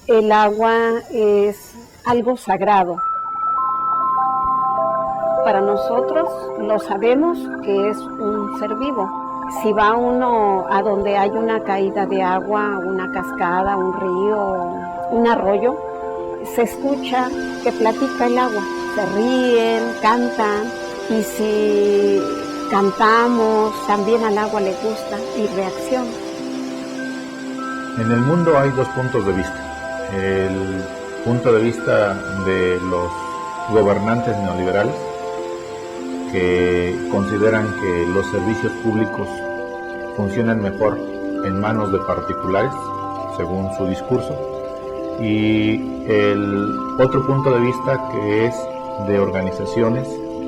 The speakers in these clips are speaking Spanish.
El agua es algo sagrado. Para nosotros lo sabemos que es un ser vivo. Si va uno a donde hay una caída de agua, una cascada, un río, un arroyo, se escucha que platica el agua. Se ríen, cantan, y si cantamos, también al agua le gusta y reacciona. En el mundo hay dos puntos de vista. El punto de vista de los gobernantes neoliberales, que consideran que los servicios públicos funcionan mejor en manos de particulares, según su discurso, y el otro punto de vista que es de organizaciones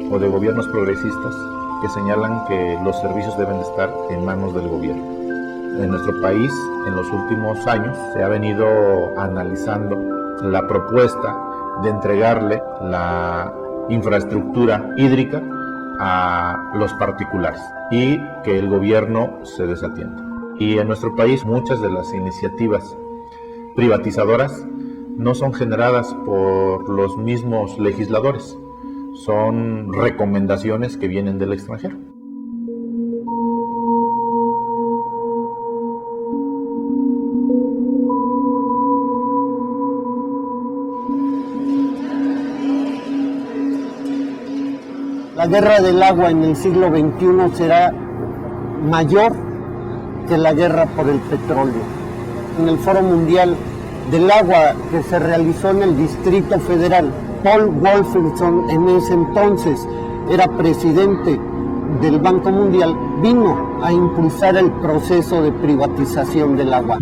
o de gobiernos progresistas que señalan que los servicios deben de estar en manos del gobierno. En nuestro país, en los últimos años, se ha venido analizando la propuesta de entregarle la infraestructura hídrica a los particulares y que el gobierno se desatiende. Y en nuestro país muchas de las iniciativas privatizadoras no son generadas por los mismos legisladores, son recomendaciones que vienen del extranjero. La guerra del agua en el siglo XXI será mayor que la guerra por el petróleo. En el Foro Mundial del Agua que se realizó en el Distrito Federal, Paul Wolfson, en ese entonces era presidente del Banco Mundial, vino a impulsar el proceso de privatización del agua.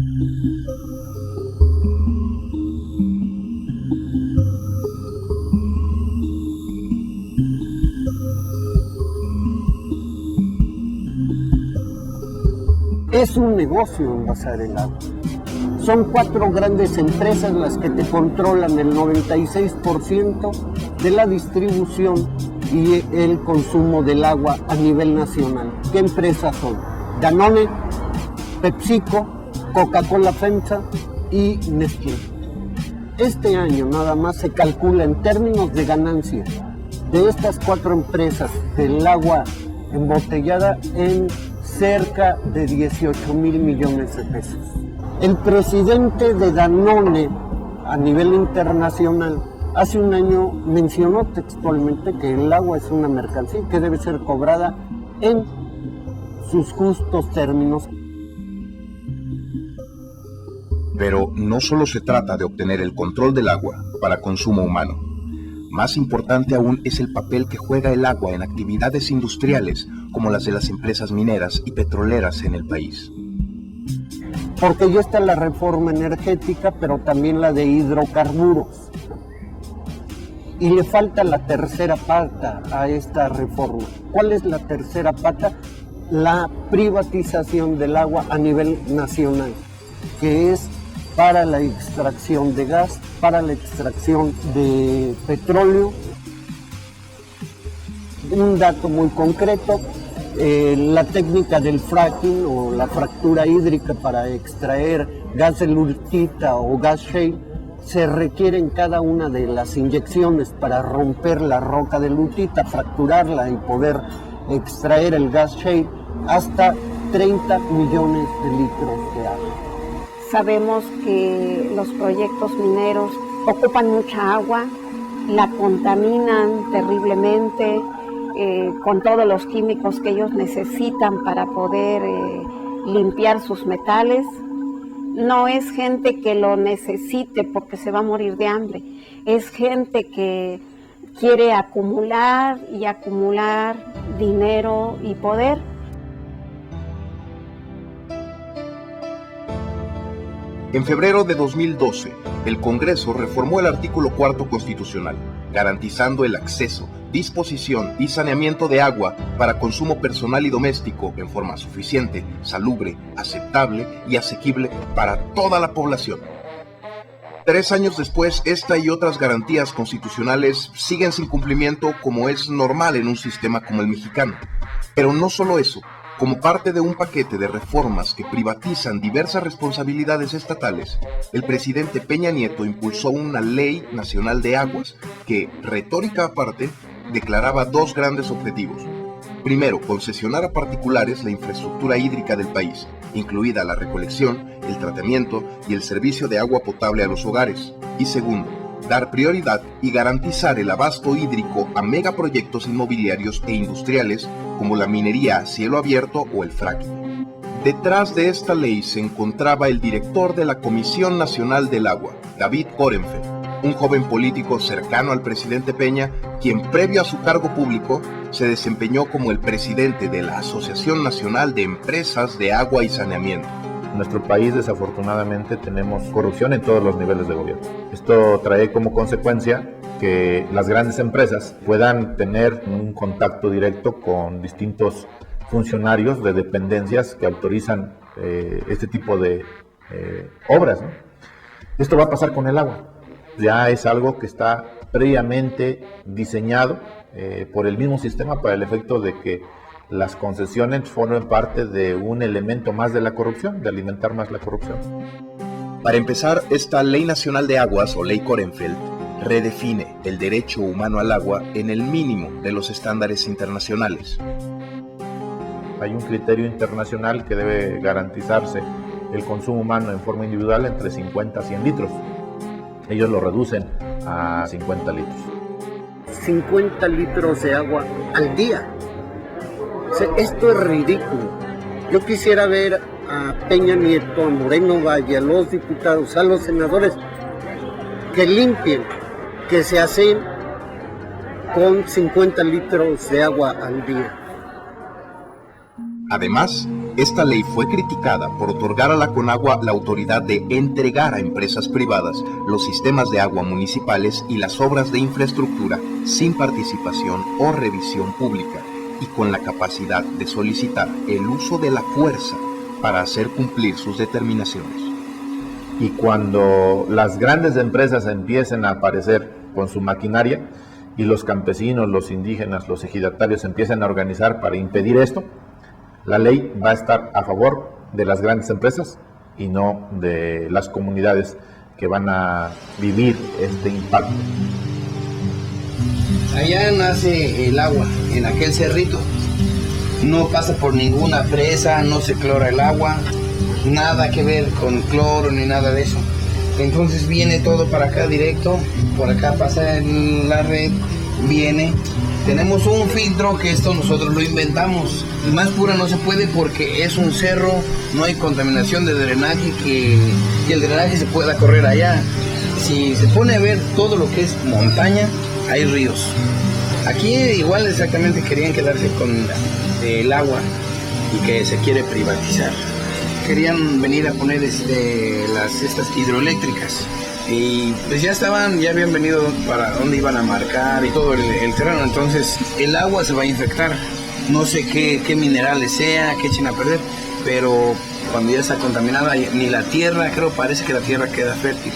Es un negocio envasar el agua. Son 4 grandes empresas las que te controlan el 96% de la distribución y el consumo del agua a nivel nacional. ¿Qué empresas son? Danone, PepsiCo, Coca-Cola FEMSA y Nestlé. Este año nada más se calcula en términos de ganancia de estas 4 empresas del agua embotellada en cerca de 18,000 millones de pesos. El presidente de Danone a nivel internacional hace un año mencionó textualmente que el agua es una mercancía que debe ser cobrada en sus justos términos. Pero no solo se trata de obtener el control del agua para consumo humano. Más importante aún es el papel que juega el agua en actividades industriales como las de las empresas mineras y petroleras en el país. Porque ya está la reforma energética, pero también la de hidrocarburos. Y le falta la tercera pata a esta reforma. ¿Cuál es la tercera pata? La privatización del agua a nivel nacional, que es para la extracción de gas, para la extracción de petróleo. Un dato muy concreto, la técnica del fracking o la fractura hídrica para extraer gas de lutita o gas shale, se requieren cada una de las inyecciones para romper la roca de lutita, fracturarla y poder extraer el gas shale, hasta 30 millones de litros de agua. Sabemos que los proyectos mineros ocupan mucha agua, la contaminan terriblemente con todos los químicos que ellos necesitan para poder limpiar sus metales. No es gente que lo necesite porque se va a morir de hambre, es gente que quiere acumular y acumular dinero y poder. En febrero de 2012, el Congreso reformó el artículo 4 constitucional, garantizando el acceso, disposición y saneamiento de agua para consumo personal y doméstico en forma suficiente, salubre, aceptable y asequible para toda la población. 3 años después, esta y otras garantías constitucionales siguen sin cumplimiento, como es normal en un sistema como el mexicano. Pero no solo eso, Como parte de un paquete de reformas que privatizan diversas responsabilidades estatales, el presidente Peña Nieto impulsó una Ley Nacional de Aguas que, retórica aparte, declaraba dos grandes objetivos. Primero, concesionar a particulares la infraestructura hídrica del país, incluida la recolección, el tratamiento y el servicio de agua potable a los hogares. Y segundo, dar prioridad y garantizar el abasto hídrico a megaproyectos inmobiliarios e industriales como la minería a cielo abierto o el fracking. Detrás de esta ley se encontraba el director de la Comisión Nacional del Agua, David Korenfeld, un joven político cercano al presidente Peña, quien previo a su cargo público se desempeñó como el presidente de la Asociación Nacional de Empresas de Agua y Saneamiento. En nuestro país, desafortunadamente, tenemos corrupción en todos los niveles de gobierno. Esto trae como consecuencia que las grandes empresas puedan tener un contacto directo con distintos funcionarios de dependencias que autorizan este tipo de obras, ¿no? Esto va a pasar con el agua. Ya es algo que está previamente diseñado por el mismo sistema para el efecto de que las concesiones formen parte de un elemento más de la corrupción, de alimentar más la corrupción. Para empezar, esta Ley Nacional de Aguas, o Ley Korenfeld, redefine el derecho humano al agua en el mínimo de los estándares internacionales. Hay un criterio internacional que debe garantizarse el consumo humano en forma individual entre 50 a 100 litros. Ellos lo reducen a 50 litros. 50 litros de agua al día. O sea, esto es ridículo. Yo quisiera ver a Peña Nieto, a Moreno Valle, a los diputados, a los senadores que limpien, que se hacen con 50 litros de agua al día. Además, esta ley fue criticada por otorgar a la Conagua la autoridad de entregar a empresas privadas los sistemas de agua municipales y las obras de infraestructura sin participación o revisión pública y con la capacidad de solicitar el uso de la fuerza para hacer cumplir sus determinaciones. Y cuando las grandes empresas empiecen a aparecer con su maquinaria y los campesinos, los indígenas, los ejidatarios empiecen a organizar para impedir esto, la ley va a estar a favor de las grandes empresas y no de las comunidades que van a vivir este impacto. Allá nace el agua, en aquel cerrito. No pasa por ninguna presa, no se clora el agua, nada que ver con cloro ni nada de eso. Entonces viene todo para acá directo, por acá pasa la red, viene. Tenemos un filtro que esto nosotros lo inventamos. Más pura no se puede porque es un cerro, no hay contaminación de drenaje que el drenaje se pueda correr allá. Si se pone a ver todo lo que es montaña, hay ríos. Aquí igual exactamente querían quedarse con el agua y que se quiere privatizar. Querían venir a poner estas hidroeléctricas. Y pues ya habían venido para dónde iban a marcar y todo el terreno, entonces el agua se va a infectar. No sé qué minerales sea, qué echen a perder, pero cuando ya está contaminada, ni la tierra, parece que la tierra queda fértil.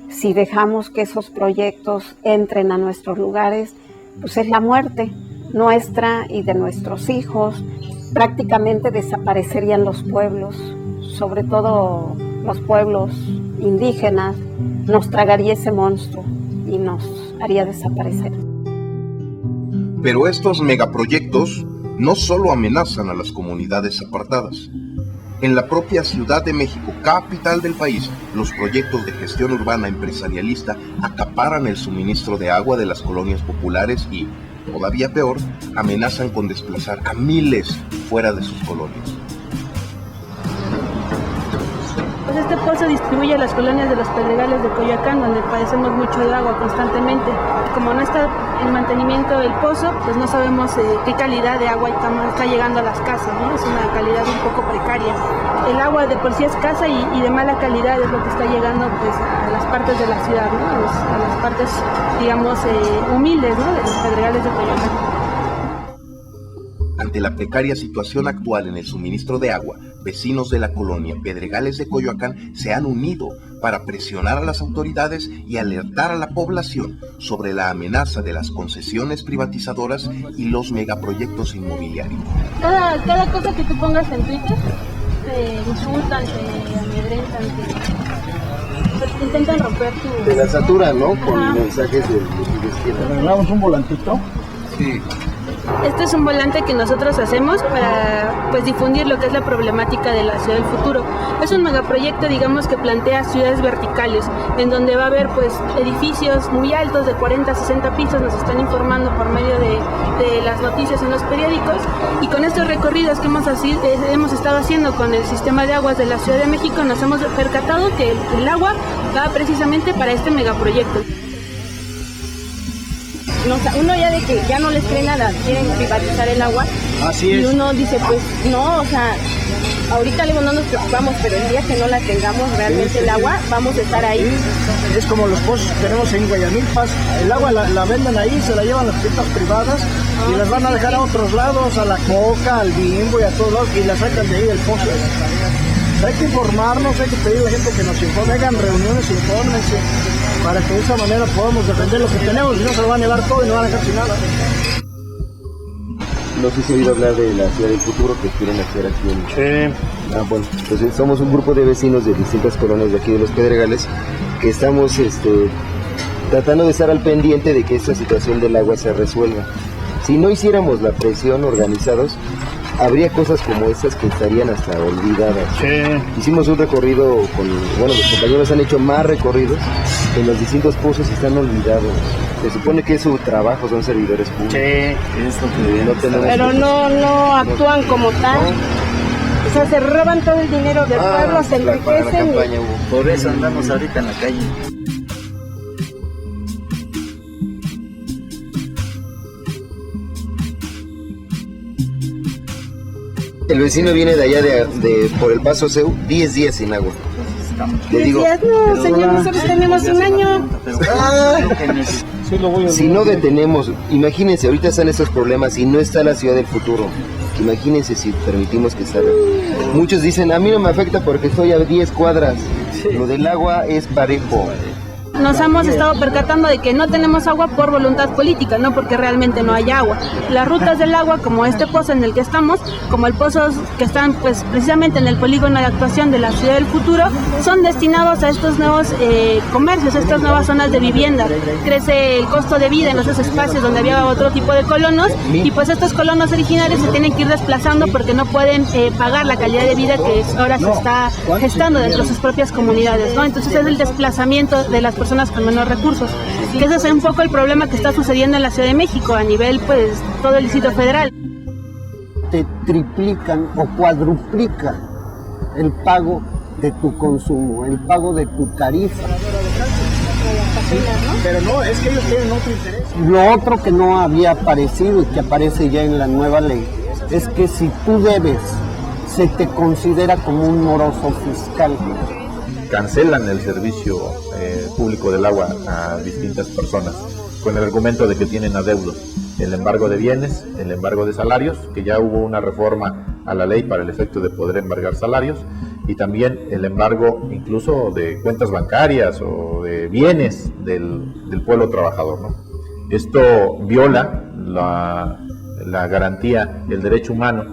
Si dejamos que esos proyectos entren a nuestros lugares, pues es la muerte nuestra y de nuestros hijos. Prácticamente desaparecerían los pueblos, sobre todo los pueblos indígenas. Nos tragaría ese monstruo y nos haría desaparecer. Pero estos megaproyectos no solo amenazan a las comunidades apartadas. En la propia Ciudad de México, capital del país, los proyectos de gestión urbana empresarialista acaparan el suministro de agua de las colonias populares y, todavía peor, amenazan con desplazar a miles fuera de sus colonias. Pues este pozo distribuye a las colonias de los Pedregales de Coyoacán, donde padecemos mucho de agua constantemente. Como no está en mantenimiento del pozo, pues no sabemos qué calidad de agua está llegando a las casas, ¿no? Es una calidad un poco precaria. El agua de por sí es escasa y de mala calidad es lo que está llegando pues, a las partes de la ciudad, ¿no? A las partes, digamos, humildes, ¿no? De los Pedregales de Coyoacán. Ante Ante la precaria situación actual en el suministro de agua, vecinos de la colonia Pedregales de Coyoacán se han unido para presionar a las autoridades y alertar a la población sobre la amenaza de las concesiones privatizadoras y los megaproyectos inmobiliarios. Cada cosa que tú pongas en Twitter, te insultan, te amedrentan, te intentan romper tu... De la satura, ¿no? Con mensajes de izquierda. ¿Arreglamos un volantito? Sí. Este es un volante que nosotros hacemos para pues difundir lo que es la problemática de la ciudad del futuro. Es un megaproyecto, digamos, que plantea ciudades verticales, en donde va a haber pues edificios muy altos de 40 a 60 pisos, nos están informando por medio de las noticias en los periódicos, y con estos recorridos que hemos estado haciendo con el sistema de aguas de la Ciudad de México, nos hemos percatado que el agua va precisamente para este megaproyecto. No, o sea, uno ya de que ya no les cree nada, quieren privatizar el agua. Así y es. uno dice, pues no, o sea, ahorita luego no nos preocupamos, pero el día que no la tengamos realmente el agua, vamos a estar ahí. Es como los pozos que tenemos en Guayamilpas, el agua la venden ahí, se la llevan las tiendas privadas y las van a dejar a otros lados, a la Coca, al Bimbo y a todos lados, y la sacan de ahí del pozo. Hay que informarnos, hay que pedir a la gente que nos informe, hagan reuniones, infórmense, para que de esa manera podamos defender lo que tenemos, y no se lo van a llevar todo y no van a dejar sin nada. No sé si he oído hablar de la ciudad del futuro que quieren hacer aquí en... Sí. Bueno, entonces somos un grupo de vecinos de distintas colonias de aquí de Los Pedregales que estamos tratando de estar al pendiente de que esta situación del agua se resuelva. Si no hiciéramos la presión organizados, habría cosas como estas que estarían hasta olvidadas. Sí. Hicimos un recorrido los compañeros han hecho más recorridos en los distintos pozos y están olvidados. Se supone que es su trabajo, son servidores públicos. Sí, es lo que no tenemos Pero no actúan como tal. O sea, se roban todo el dinero del pueblo, se enriquecen. Por eso andamos ahorita en la calle. El vecino viene de allá por el Paso Seu, 10 días sin agua. Le digo, no, señor, nosotros tenemos un año. Si no detenemos, imagínense, ahorita están estos problemas y no está la ciudad del futuro. Imagínense si permitimos que salga. Muchos dicen, a mí no me afecta porque estoy a 10 cuadras. Lo del agua es parejo. Nos hemos estado percatando de que no tenemos agua por voluntad política, no porque realmente no haya agua. Las rutas del agua, como este pozo en el que estamos, como el pozo que están pues precisamente en el polígono de actuación de la ciudad del futuro, son destinados a estos nuevos comercios, a estas nuevas zonas de vivienda. Crece el costo de vida en esos espacios donde había otro tipo de colonos, y pues estos colonos originarios se tienen que ir desplazando porque no pueden pagar la calidad de vida que ahora se está gestando dentro de sus propias comunidades, ¿no? Entonces es el desplazamiento de las personas con menos recursos, que ese es un poco el problema que está sucediendo en la Ciudad de México a nivel pues todo el Distrito Federal. Te triplican o cuadruplican el pago de tu consumo, el pago de tu tarifa. Pero no, es que ellos tienen otro interés. Lo otro que no había aparecido y que aparece ya en la nueva ley es que si tú debes, se te considera como un moroso fiscal. Cancelan el servicio público del agua a distintas personas con el argumento de que tienen adeudos. El embargo de bienes, el embargo de salarios, que ya hubo una reforma a la ley para el efecto de poder embargar salarios, y también el embargo incluso de cuentas bancarias o de bienes del pueblo trabajador, ¿no? Esto viola la garantía del derecho humano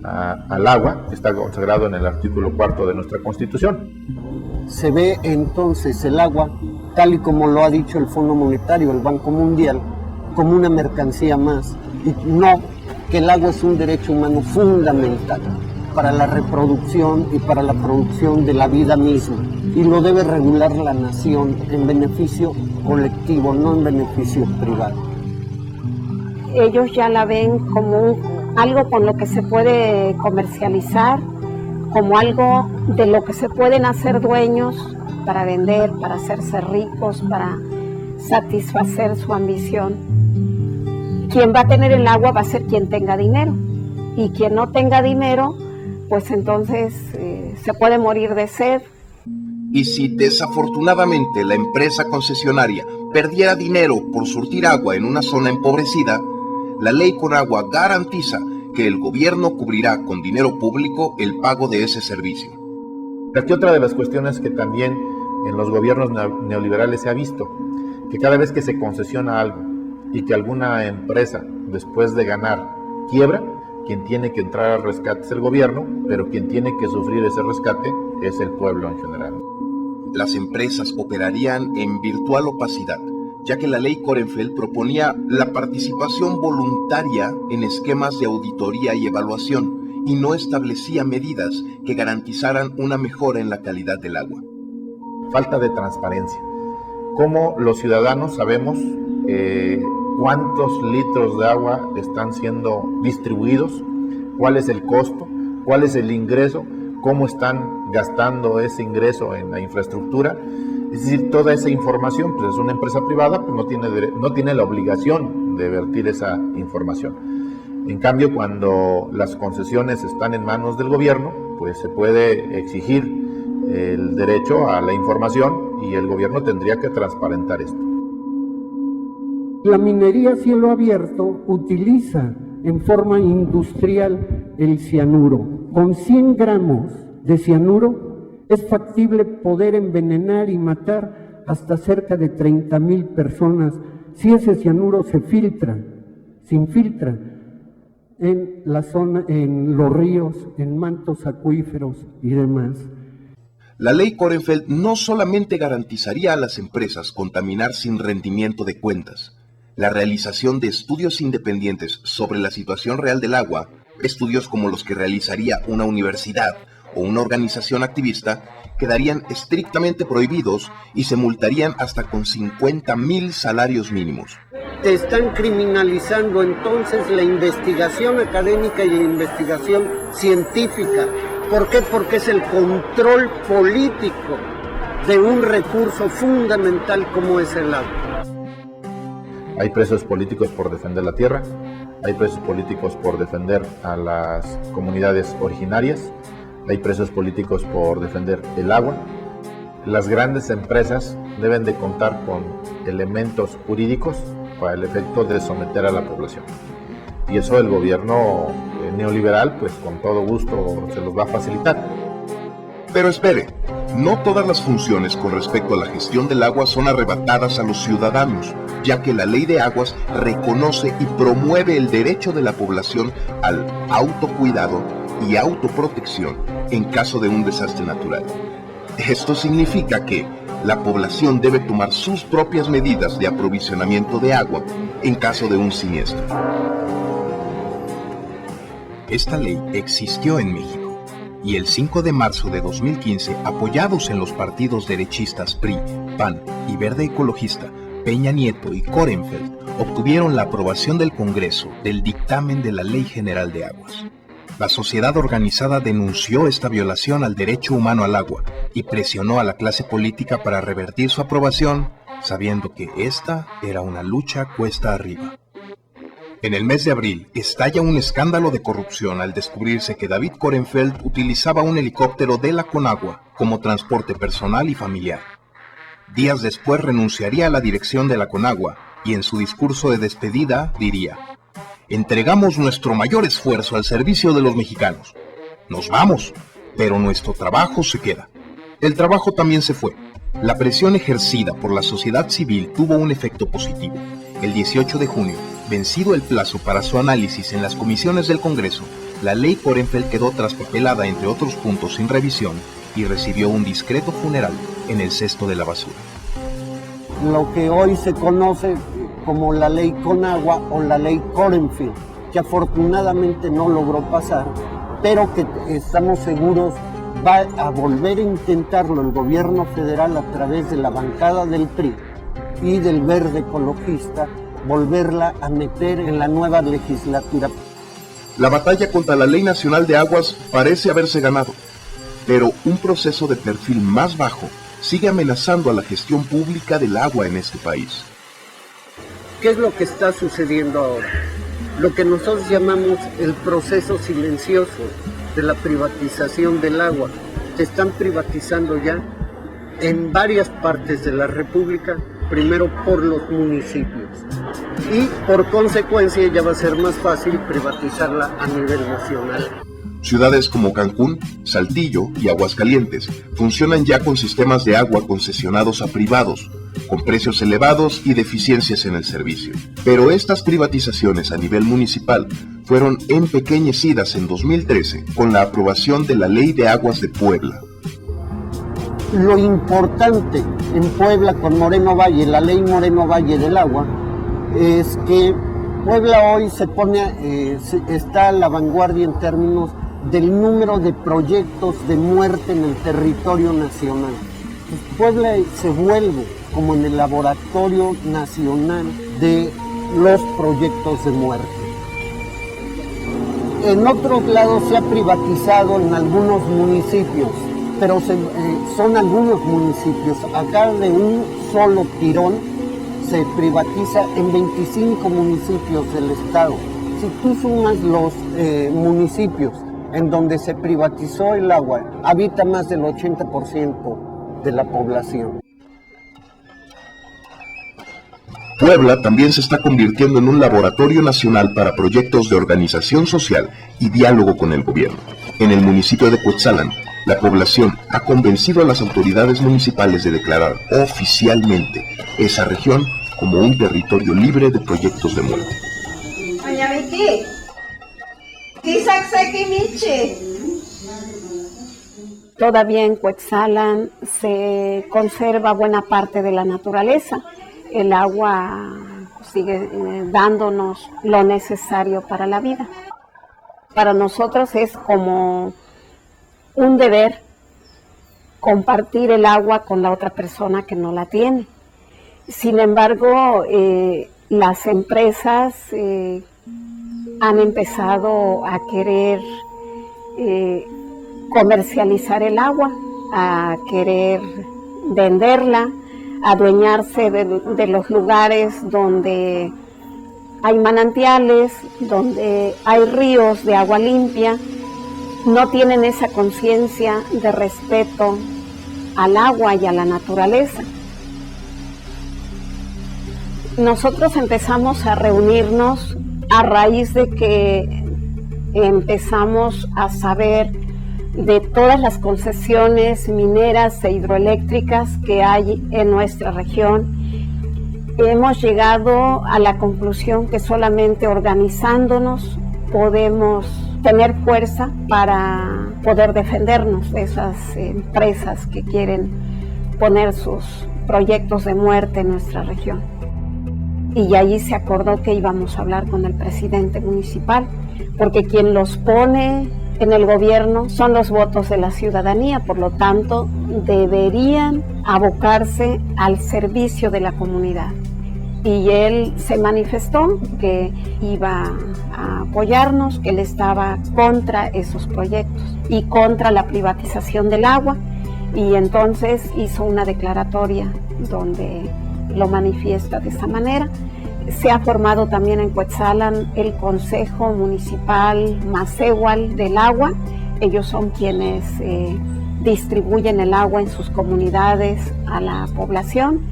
al agua, que está consagrado en el artículo 4 de nuestra Constitución. Se ve entonces el agua, tal y como lo ha dicho el Fondo Monetario, el Banco Mundial, como una mercancía más, y no que el agua es un derecho humano fundamental para la reproducción y para la producción de la vida misma, y lo debe regular la nación en beneficio colectivo, no en beneficio privado. Ellos ya la ven como algo con lo que se puede comercializar, como algo de lo que se pueden hacer dueños para vender, para hacerse ricos, para satisfacer su ambición. Quien va a tener el agua va a ser quien tenga dinero, y quien no tenga dinero, pues entonces se puede morir de sed. Y si desafortunadamente la empresa concesionaria perdiera dinero por surtir agua en una zona empobrecida, la ley Conagua garantiza que el gobierno cubrirá con dinero público el pago de ese servicio. Aquí otra de las cuestiones que también en los gobiernos neoliberales se ha visto, que cada vez que se concesiona algo y que alguna empresa después de ganar quiebra, quien tiene que entrar al rescate es el gobierno, pero quien tiene que sufrir ese rescate es el pueblo en general. Las empresas operarían en virtual opacidad, ya que la ley Korenfeld proponía la participación voluntaria en esquemas de auditoría y evaluación y no establecía medidas que garantizaran una mejora en la calidad del agua. Falta de transparencia. ¿Cómo los ciudadanos sabemos cuántos litros de agua están siendo distribuidos? ¿Cuál es el costo? ¿Cuál es el ingreso? ¿Cómo están gastando ese ingreso en la infraestructura? Es decir, toda esa información, pues es una empresa privada, pues no tiene la obligación de vertir esa información. En cambio, cuando las concesiones están en manos del gobierno, pues se puede exigir el derecho a la información y el gobierno tendría que transparentar esto. La minería a cielo abierto utiliza en forma industrial el cianuro. Con 100 gramos de cianuro es factible poder envenenar y matar hasta cerca de 30,000 personas si ese cianuro se infiltra en la zona, en los ríos, en mantos acuíferos y demás. La ley Korenfeld no solamente garantizaría a las empresas contaminar sin rendimiento de cuentas, la realización de estudios independientes sobre la situación real del agua, estudios como los que realizaría una universidad o una organización activista, quedarían estrictamente prohibidos y se multarían hasta con 50,000 salarios mínimos. Te están criminalizando entonces la investigación académica y la investigación científica. ¿Por qué? Porque es el control político de un recurso fundamental como es el agua. Hay presos políticos por defender la tierra, hay presos políticos por defender a las comunidades originarias, hay presos políticos por defender el agua. Las grandes empresas deben de contar con elementos jurídicos para el efecto de someter a la población. Y eso el gobierno neoliberal, pues con todo gusto se los va a facilitar. Pero espere, no todas las funciones con respecto a la gestión del agua son arrebatadas a los ciudadanos, ya que la ley de aguas reconoce y promueve el derecho de la población al autocuidado y autoprotección en caso de un desastre natural. Esto significa que la población debe tomar sus propias medidas de aprovisionamiento de agua en caso de un siniestro. Esta ley existió en México y el 5 de marzo de 2015, apoyados en los partidos derechistas PRI, PAN y Verde Ecologista, Peña Nieto y Korenfeld, obtuvieron la aprobación del Congreso del dictamen de la Ley General de Aguas. La sociedad organizada denunció esta violación al derecho humano al agua y presionó a la clase política para revertir su aprobación, sabiendo que esta era una lucha cuesta arriba. En el mes de abril, estalla un escándalo de corrupción al descubrirse que David Korenfeld utilizaba un helicóptero de la Conagua como transporte personal y familiar. Días después renunciaría a la dirección de la Conagua y en su discurso de despedida diría: «Entregamos nuestro mayor esfuerzo al servicio de los mexicanos. Nos vamos, pero nuestro trabajo se queda». El trabajo también se fue. La presión ejercida por la sociedad civil tuvo un efecto positivo. El 18 de junio, vencido el plazo para su análisis en las comisiones del Congreso, la ley Korenfeld quedó traspapelada entre otros puntos sin revisión y recibió un discreto funeral en el cesto de la basura. Lo que hoy se conoce como la ley Conagua o la ley Korenfeld, que afortunadamente no logró pasar, pero que estamos seguros va a volver a intentarlo el gobierno federal a través de la bancada del PRI y del Verde Ecologista, volverla a meter en la nueva legislatura. La batalla contra la Ley Nacional de Aguas parece haberse ganado, pero un proceso de perfil más bajo sigue amenazando a la gestión pública del agua en este país. ¿Qué es lo que está sucediendo ahora? Lo que nosotros llamamos el proceso silencioso de la privatización del agua. Se están privatizando ya en varias partes de la República primero por los municipios y por consecuencia ya va a ser más fácil privatizarla a nivel nacional. Ciudades como Cancún, Saltillo y Aguascalientes funcionan ya con sistemas de agua concesionados a privados, con precios elevados y deficiencias en el servicio. Pero estas privatizaciones a nivel municipal fueron empequeñecidas en 2013 con la aprobación de la Ley de Aguas de Puebla. Lo importante en Puebla con Moreno Valle, la Ley Moreno Valle del Agua, es que Puebla hoy está a la vanguardia en términos del número de proyectos de muerte en el territorio nacional. Puebla se vuelve como en el laboratorio nacional de los proyectos de muerte. En otros lados se ha privatizado en algunos municipios, pero son algunos municipios. Acá de un solo tirón se privatiza en 25 municipios del estado. Si tú sumas los municipios en donde se privatizó el agua, habita más del 80% de la población. Puebla también se está convirtiendo en un laboratorio nacional para proyectos de organización social y diálogo con el gobierno. En el municipio de Cuetzalan, la población ha convencido a las autoridades municipales de declarar oficialmente esa región como un territorio libre de proyectos de muerte. Doña Vicky, todavía en Cuetzalan se conserva buena parte de la naturaleza. El agua sigue dándonos lo necesario para la vida. Para nosotros es como un deber compartir el agua con la otra persona que no la tiene. Sin embargo, las empresas han empezado a querer comercializar el agua, a querer venderla, adueñarse de los lugares donde hay manantiales, donde hay ríos de agua limpia. No tienen esa conciencia de respeto al agua y a la naturaleza. Nosotros empezamos a reunirnos a raíz de que empezamos a saber de todas las concesiones mineras e hidroeléctricas que hay en nuestra región. Hemos llegado a la conclusión que solamente organizándonos podemos tener fuerza para poder defendernos de esas empresas que quieren poner sus proyectos de muerte en nuestra región. Y allí se acordó que íbamos a hablar con el presidente municipal, porque quien los pone en el gobierno son los votos de la ciudadanía, por lo tanto deberían abocarse al servicio de la comunidad. Y él se manifestó que iba a apoyarnos, que él estaba contra esos proyectos y contra la privatización del agua, y entonces hizo una declaratoria donde lo manifiesta de esa manera. Se ha formado también en Cuetzalan el Consejo Municipal Macehual del Agua. Ellos son quienes distribuyen el agua en sus comunidades a la población.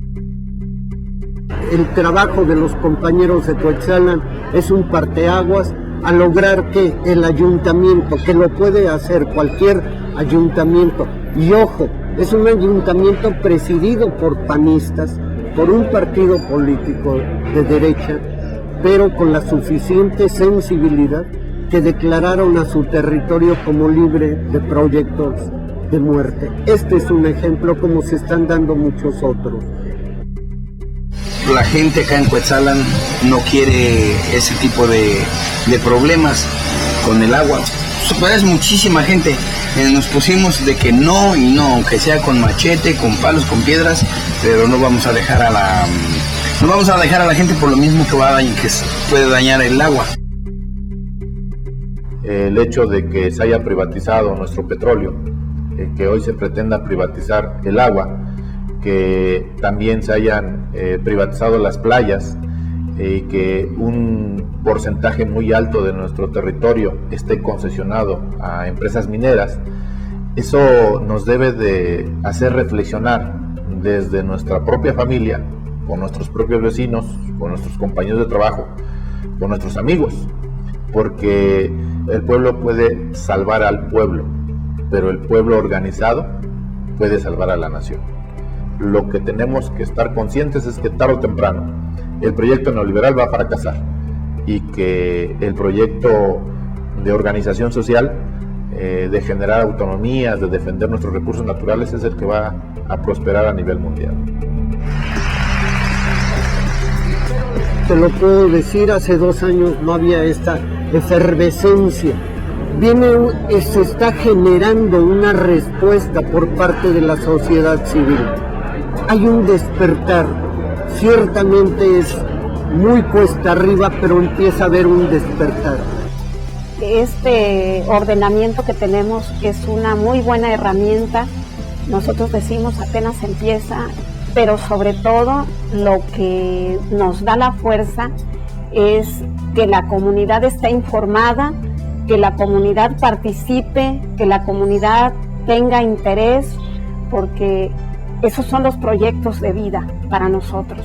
El trabajo de los compañeros de Cuetzalan es un parteaguas a lograr que el ayuntamiento, que lo puede hacer cualquier ayuntamiento, y ojo, es un ayuntamiento presidido por panistas, por un partido político de derecha, pero con la suficiente sensibilidad que declararon a su territorio como libre de proyectos de muerte. Este es un ejemplo, como se están dando muchos otros. La gente acá en Cuetzalan no quiere ese tipo de problemas con el agua. Pues es muchísima gente. Nos pusimos de que no y no, aunque sea con machete, con palos, con piedras, pero no vamos a dejar a la gente por lo mismo que puede dañar el agua. El hecho de que se haya privatizado nuestro petróleo, que hoy se pretenda privatizar el agua, que también se hayan privatizado las playas y que un porcentaje muy alto de nuestro territorio esté concesionado a empresas mineras, eso nos debe de hacer reflexionar desde nuestra propia familia con nuestros propios vecinos, con nuestros compañeros de trabajo, con nuestros amigos, porque el pueblo puede salvar al pueblo, pero el pueblo organizado puede salvar a la nación. Lo que tenemos que estar conscientes es que tarde o temprano el proyecto neoliberal va a fracasar y que el proyecto de organización social, de generar autonomías, de defender nuestros recursos naturales, es el que va a prosperar a nivel mundial. Te lo puedo decir, hace 2 años no había esta efervescencia. Se está generando una respuesta por parte de la sociedad civil. Hay un despertar, ciertamente es muy cuesta arriba, pero empieza a haber un despertar. Este ordenamiento que tenemos es una muy buena herramienta. Nosotros decimos apenas empieza, pero sobre todo lo que nos da la fuerza es que la comunidad esté informada, que la comunidad participe, que la comunidad tenga interés, porque esos son los proyectos de vida para nosotros.